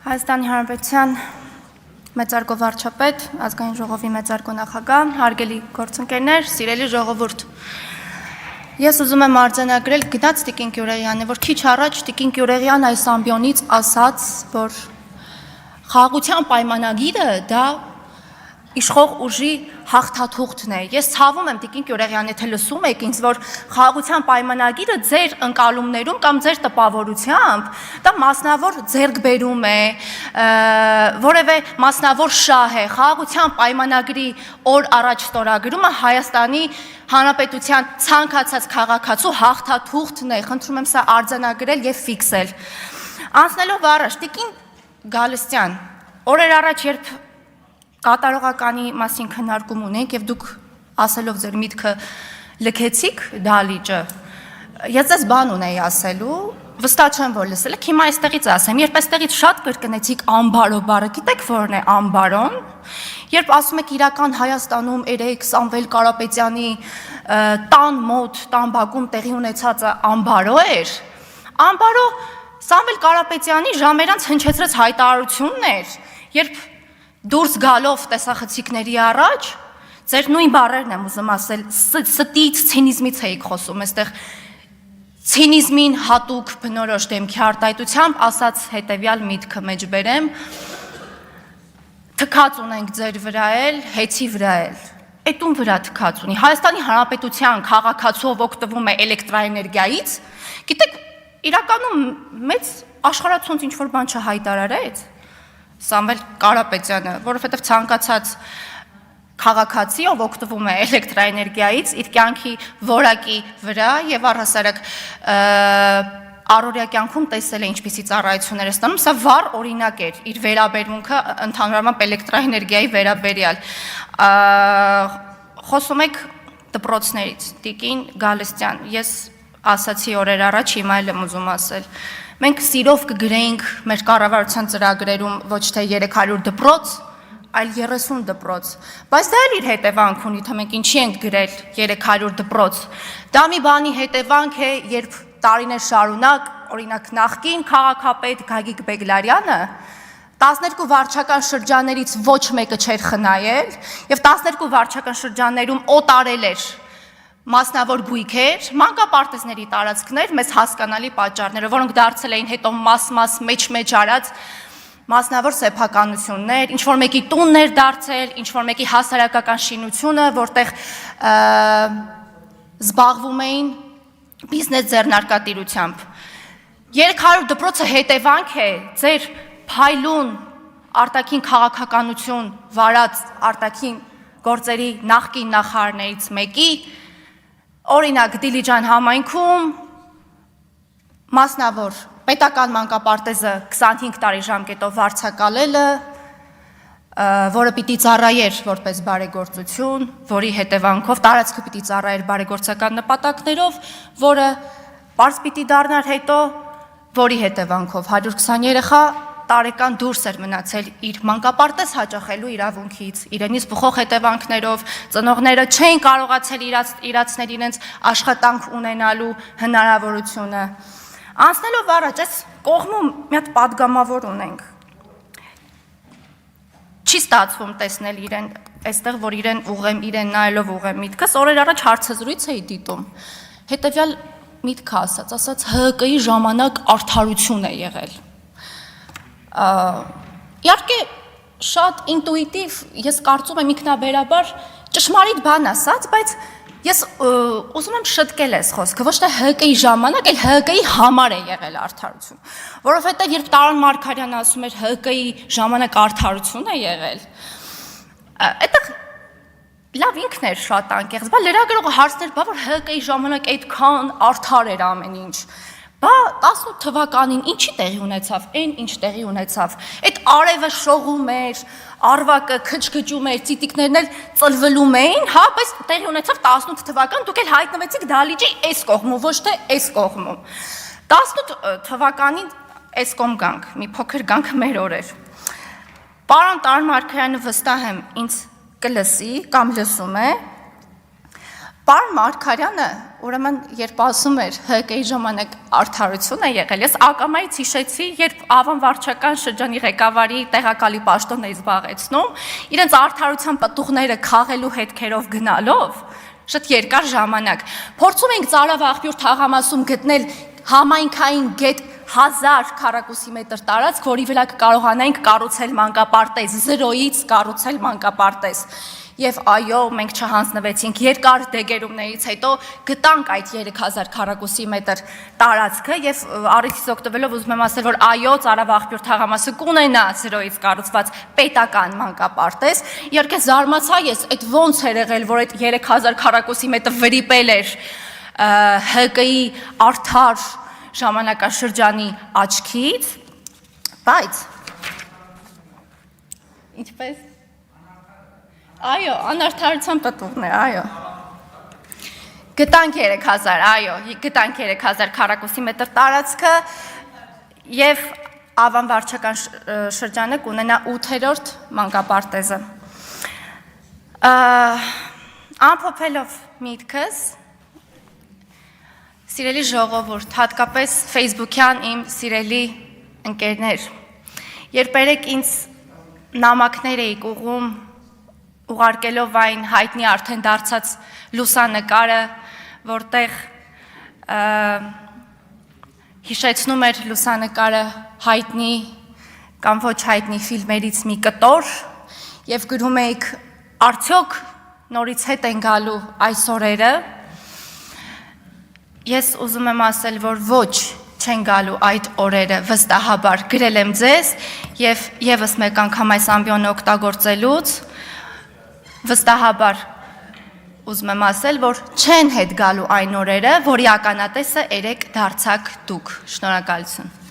Հայաստանի Հանրապետության մեծարգո վարչապետ, ազգային ժողովի մեծարգո նախագահ, հարգելի գործընկերներ, սիրելի ժողովուրդ։ Ես ուզում եմ արձանագրել գնաց Տիկին Գյուրեղյանը, որ քիչ առաջ Տիկին Գյուրեղյան այս ամբիոնից ասաց, որ խաղաղության պայմանագիրը դա իշխող ուժի հաղթաթուղթն է։ Ես ցավում եմ Տիկին Գյուրեղյան, եթե լսում եք ինձ, որ խաղաղության պայմանագիրը ձեր ընկալումներում կամ ձեր տպավորությամբ դա մասնավոր ձեռքբերում է, որևէ մասնավոր շահ է։ Խաղաղության պայմանագրի օր առաջ ստորագրումը Հայաստանի Հանրապետության ցանկացած քաղաքացու հաղթաթուղթն է։ Խնդրում եմ սա արձանագրել եւ ֆիքսել։ Անցնելով առաջ, Տիկին Գալստյան, օրեր առաջ երբ կատարողականի մասին քննարկում ունենք եւ դուք ասելով ձեր միտքը լքեցիք դալիճը, ես ձեզ բան ունեի ասելու, վստահ չեմ որ լսել եք, հիմա այստեղից ասեմ, երբ այստեղից շատ կրկնեցիք ամբարո բառը, գիտեք որն է ամբարոն, երբ ասում եք իրական Հայաստանում երեք Սամվել Կարապետյանի տան մոտ, տան բակում տեղի ունեցածը ամբարո էր, ամբարո Սամվել Կարապետյանի ժամերանց հնչեցրած հայտարարությունն էր, երբ դուրս գալով տեսախցիկների առաջ, ձեր նույն բառերն եմ ուզում ասել, ստից, ցինիզմից էիք խոսում, այստեղ ցինիզմին հատուկ բնորոշ դեմքի արտահայտությամբ ասած հետևյալ միտքը մեջ բերեմ, թքած ունենք ձեր վրա էլ, հեծի վրա էլ, էդ ում վրա թքած ունի, Հայաստանի Հանրապետության քաղաքացուով օգտվում է էլեկտրաէներգիայից, գիտեք, իրականում մեծ աշխարհացունց ինչ-որ բան չհայտարարեց, Սամվել Կարապետյանը, որովհետև ցանկացած քաղաքացի, ով օգտվում է էլեկտրաէներգիայից, իր կյանքի որակի վրա եւ առհասարակ առօրյա կյանքում տեսել է ինչպիսի ծառայություններ է ստանում, սա վառ օրինակ էր իր վերաբերմունքը ընդհանրապես էլեկտրաէներգիայի վերաբերյալ։ Խոսում եք դպրոցներից, Տիկին Գալստյան, ես ասացի օրեր առաջ, հիմա էլ եմ ուզում ասել։ Մենք սիրով կգրեինք մեր կառավարության ծրագրերում ոչ թե 300 դպրոց, այլ 30 դպրոց, բայց դա էլ իր հետևանք ունի, թե մենք ինչի ենք գրել 300 դպրոց։ Դա մի բանի հետևանք է, երբ տարիներ շարունակ, օրինակ նախկին քաղաքապետ Գագիկ Բեգլարյանը 12 վարչական շրջաններից ոչ մեկը չէր խնայել եւ 12 վարչական շրջաններում օտարել էր մասնավոր գույքեր, մանկապարտեզների տարածքներ մեզ հասկանալի պատճառներով, որոնք դարձել էին հետո մաս-մաս մեջ արած մասնավոր սեփականություններ, ինչ-որ մեկի տունն էր դարձել, ինչ-որ մեկի հասարակական շինությունը, որտեղ զբաղվում էին բիզնես ձեռնարկատիրությամբ։ 300 դպրոցը հետևանք է ձեր փայլուն արտաքին քաղաքականություն վարած արտաքին գործերի նախկին նախարարներից մեկի օրինակ Դիլիջան համայնքում մասնավոր պետական մանկապարտեզը 25 տարի ժամկետով վարձակալելը, որը պիտի ծառայեր որպես բարեգործություն, որի հետևանքով տարածքը պիտի ծառայեր բարեգործական նպատակներով, որը պարզ պիտի դառնար հետո, որի հետևանքով 120 երեխա տարեկան դուրս էր մնացել իր մանկապարտեզ հաճախելու իրավունքից, իրենից բխող հետևանքներով, ծնողները չեն կարողացել իրացնել իրենց աշխատանք ունենալու հնարավորությունը։ Անցնելով առաջ, այս կողմում մի հատ պատգամավոր ունենք։ Չի ստացվում տեսնել իրեն, այստեղ որ իրեն նայելով ուղեմ միտքս, օրեր առաջ հարցազրույց էի դիտում։ Հետևյալ միտքը ասաց ՀԿ-ի ժամանակ արդարություն է եղել։ Իհարկե շատ ինտուիտիվ, ես կարծում եմ ինքնաբերաբար ճշմարիտ բան ասած, բայց ես ուզում եմ շտկել այս խոսքը, ոչ թե ՀԿ-ի ժամանակ, այլ ՀԿ-ի համար է եղել արդարություն, որովհետև երբ Տարոն Մարգարյանը ասում էր ՀԿ-ի ժամանակ արդարություն է եղել, այդտեղ լավ ինքն էր շատ անկեղծ, բա լրագրողը հարցներ, բա որ ՀԿ-ի ժամանակ այդքան արդար էր ամեն ինչ, բա 18 թվականին ինչի տեղի ունեցավ, այն ինչ տեղի ունեցավ, այդ արևը շողում էր, արվակը քչքջում էր, ծիտիկներն էլ ծլվլում էին, հա, բայց տեղի ունեցավ 18 թվական, դուք էլ հայտնվեցիք դալիճի այս կողմում, ոչ թե այս կողմում։ 18 թվականին այս կողմ գանք, մի փոքր գանք մեր օրեր։ Պարոն Տարոն Մարգարյանը վստահ եմ ինձ կլսի կամ լսում է, Պարոն Մարգարյանը ուրեմն երբ ասում էր ՀԿ-ի ժամանակ արդարություն է եղել, ես ակամայից հիշեցի, երբ Ավան վարչական շրջանի ղեկավարի տեղակալի պաշտոնն էի զբաղեցնում, իրենց արդարության պտուղները քաղելու հետքերով գնալով, շատ երկար ժամանակ, փորձում ենք Ծարավ աղբյուր թաղամասում գտնել համայնքային գետ 1000 քառակուսի մետր տարածք, որի վրա կարողանայինք կառուցել մանկապարտեզ, 0-ից կառուցել մանկապարտեզ։ Եվ այո, մենք չհանձնվեցինք, երկար դեգերումներից հետո գտանք այդ 3000 քառակուսի մետր տարածքը եւ առիթից օգտվելով ուզում եմ ասել, որ այո, Ծարավ աղբյուր թաղամասը կունենա 0-ից կառուցված պետական մանկապարտեզ։ Իհարկե զարմացա ես, այդ ոնց էր եղել, որ այդ 3000 քառակուսի մետր վրիպել էր ՀԿ-ի արդար ժամանակաշրջանի աչքից, բայց ինչպես այո, անարդարության պտուղն է, այո։ Գտանք 3000, այո, գտանք 3000 քառակուսի մետր տարածքը եւ Ավան վարչական շրջանը կունենա 8-րդ մանկապարտեզը։ Ամփոփելով միտքս, սիրելի ժողովուրդ, հատկապես Facebook-յան իմ սիրելի ընկերներ, երբ երեք ինձ նամակներ էիք ուղում ուղարկելով այն հայտնի արդեն դարձած լուսանկարը, որտեղ հիշեցնում էր լուսանկարը հայտնի կամ ոչ հայտնի ֆիլմերից մի կտոր եւ գրում էիք արդյոք նորից հետ են գալու այս օրերը, ես ուզում եմ ասել, որ ոչ չեն գալու այդ օրերը, վստահաբար գրել եմ ձեզ եւ եւս մեկ անգամ այս ամբիոնը օգտագործելուց վստահաբար ուզում եմ ասել, որ չեն հետ գալու այն օրերը, որի ականատեսը երեք դարձաք դուք։ Շնորհակալություն։